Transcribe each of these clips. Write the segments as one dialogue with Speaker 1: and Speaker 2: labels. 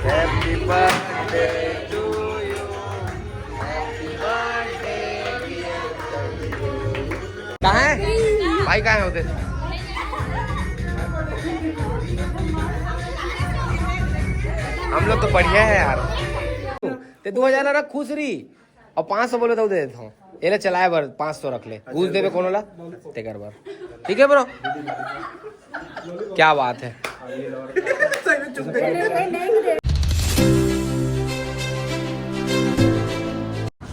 Speaker 1: Happy birthday to you, happy birthday. कहाँ है भाई, कहाँ होते? हम लोग तो बढ़िया है यार। ते 2000 रख खुश रही और 500 बोले तो दे देता हूँ। ये ले चलाए बार 500 रख ले, घूस देवे कौन वाला ते कर बार। ठीक है ब्रो, क्या बात है।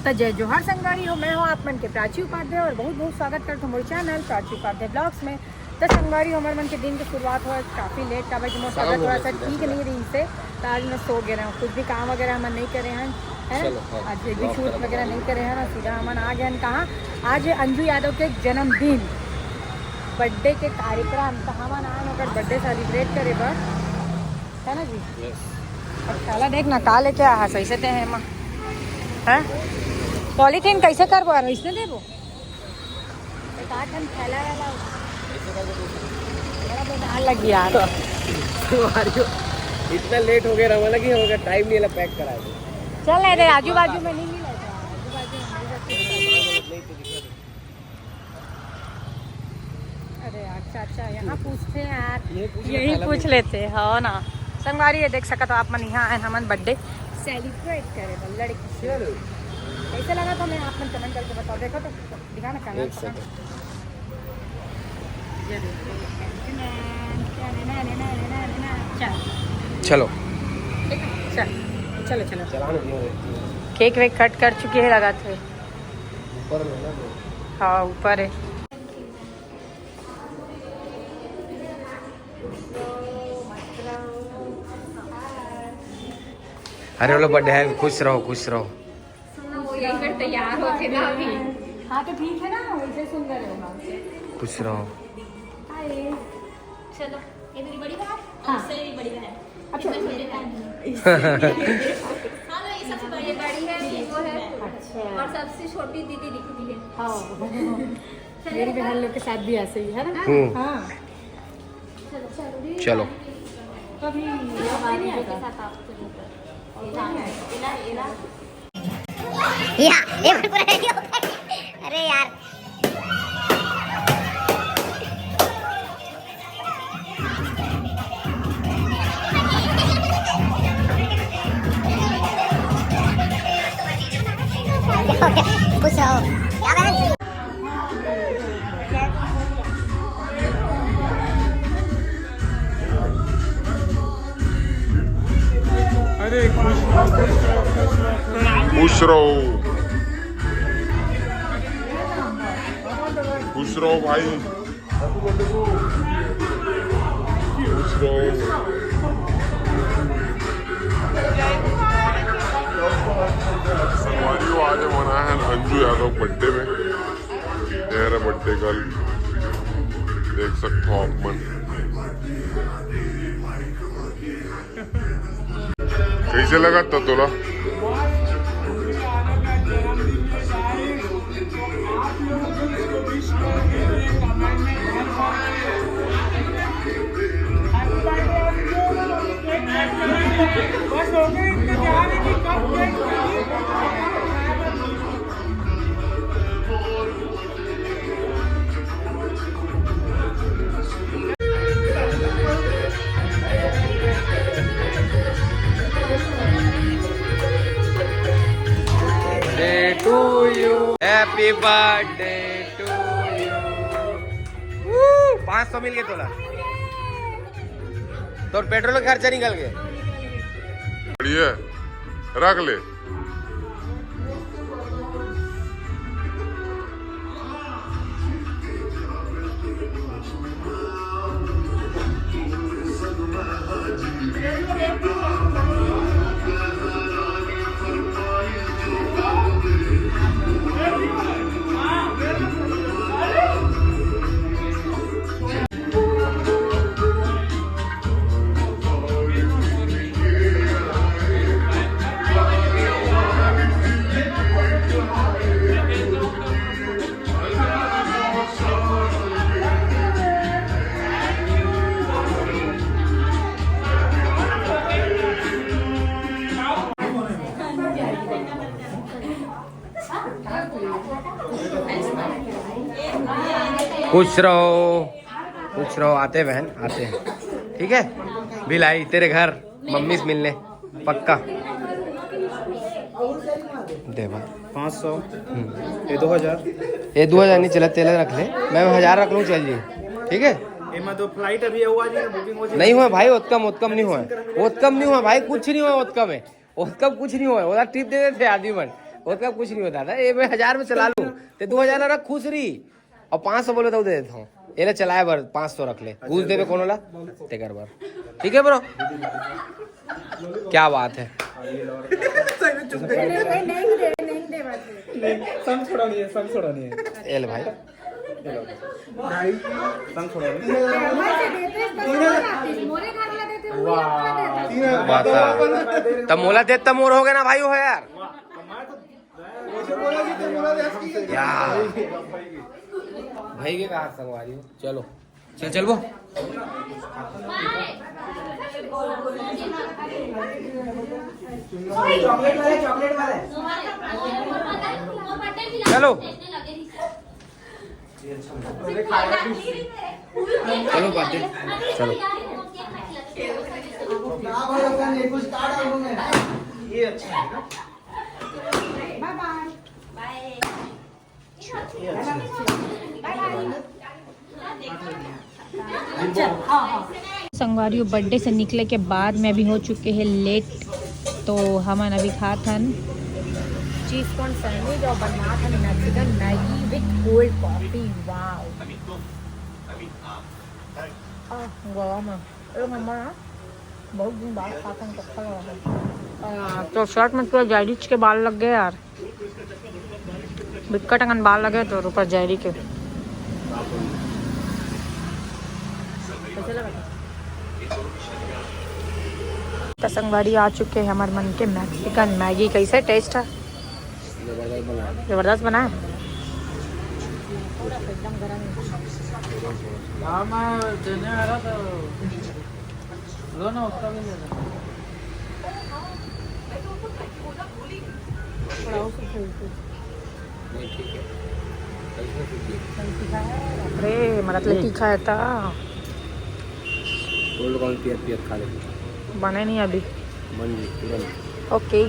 Speaker 2: तो जय जोहार संगवारी हो, मैं हूँ आप मन के प्राची उपाध्याय और बहुत बहुत स्वागत करता हूँ मेरे चैनल प्राची उपाध्याय ब्लॉग्स में। तो संगवारी हो, हमारे मन के दिन की शुरुआत हुआ काफ़ी लेट का, भाई मोर तबियत थोड़ा सा ठीक नहीं रही से, तो आज मैं सो गए हूँ। कुछ भी काम वगैरह हम नहीं करे हैं, आज भी शूट वगैरह नहीं करे हैं ना, सीधा हम आ गए हैं कहाँ। आज अंजू यादव के जन्मदिन बर्थडे के कार्यक्रम, तो हम आए होकर बर्थडे सेलिब्रेट करे बस, है ना जी। अच्छा देखना का लेके आया सही से हैं माँ, है पॉलीथीन कैसे करबो यार, इसने देबो एक आठ हम फैला वाला बड़ा बेकार लगी यार।
Speaker 1: इतना लेट हो गया रहा कि होगा टाइम नहीं पैक करा दे।
Speaker 2: चल नहीं रे, आजू बाजू में नहीं मिला, आजू बाजू में। अरे यार चाचा यहाँ पूछते हैं यार, यही पूछ लेते हैं हो ना। संगवारी ये देख सकते हो आप मन, यहाँ आए हमन बर्थडे सेलिब्रेट करे लड़की। कैसे लगा था मैं आप मन कमेंट करके बताओ। देखो तो दिखाना कैमरा।
Speaker 1: चलो
Speaker 2: चलो चलो चलो। केक वेक कट कर चुकी है, लगा थे हाँ ऊपर है।
Speaker 1: अरे बोलो बर्थडे है, खुश रहो खुश रहो।
Speaker 2: यही फिर तैयार होके ना अभी। हाँ तो ठीक है ना, वैसे सुंदर होगा।
Speaker 1: खुश रहो।
Speaker 3: चलो ये मेरी बड़ी बहन,
Speaker 2: हाँ।
Speaker 3: उससे भी बड़ी बहन।
Speaker 2: अच्छा
Speaker 3: मेरे बहन हाँ तो ये सबसे बड़ी है, ये वो है।
Speaker 2: अच्छा
Speaker 3: और सबसे छोटी दीदी दिखती है।
Speaker 2: हाँ मेरी बहन लोग के साथ भी ऐसे ही है ना। हाँ
Speaker 1: चलो
Speaker 2: कभी
Speaker 3: के साथ आप
Speaker 4: अरे यार खुश रहो क्या बहन।
Speaker 5: अरे खुश रहो खुश रहो भाई, खुश रहो। संगवारी आज मना है अंजू यादव बर्थडे में, मेरा बर्थडे कल देख सकते हो आप मन। कैसे लगा तोला?
Speaker 1: To you, happy birthday to you. 500 मिल गए तोला, तो पेट्रोल का खर्चा निकल गया।
Speaker 5: बढ़िया रख ले।
Speaker 1: खुश रहो आते बहन आते हैं ठीक है। बिल आई तेरे घर मम्मी से मिलने पक्का दे भाई
Speaker 6: 500 ये 2000
Speaker 1: ये 2000 नहीं चला तेल रख ले मैं 1000 रख लूँ चल जी ठीक है।
Speaker 6: तो फ्लाइट अभी हुआ जी बुकिंग हो
Speaker 1: नहीं हुआ भाई उत्कम नहीं हुआ भाई कुछ नहीं हुआ उत्कम कुछ नहीं हुआ वो टिप दे देते आदमी मन उत्कम कुछ नहीं होता था ये मैं 1000 में चला लूँ ते 2000 रख खुश रही और 500 बोले तो दे देता हूँ ये चलाए बार 500 रख ले घूस देवे कौन ला ते कर बार ठीक है ब्रो क्या बात है।
Speaker 6: संग छोड़ा नहीं है
Speaker 1: एल भाई
Speaker 6: संग छोड़ा नहीं
Speaker 1: बता तब मोला दे तब मोर हो गया ना भाई हो यार भाई के कहा संगवारी हो चलो चल वो चलो चलो बातें चलो
Speaker 2: संगवारी बर्थडे से निकले के बाद में भी हो चुके हैं लेट तो हमन अभी खा थन चीज कॉर्न सैंडविच और बनवा थन Mexican Maggi with cold coffee wow बहुत दिन बाद खाते हैं तो शर्ट में पूरा जायरीच के बाल लग गए यार बिक्कट अंगन बाल लगे तो ऊपर जायरी के संगवारी आ चुके हैं हमारे मन के मैक्सिकन मैगी कैसे टेस्ट है जबरदस्त बना है एकदम गरम देने आ रहा था लो ना उसका भी ले अरे मतलब तीखा है था
Speaker 1: गोल्ड कॉइन पियत खा ले
Speaker 2: बने नहीं अभी
Speaker 1: बन गई तुरंत
Speaker 2: ओके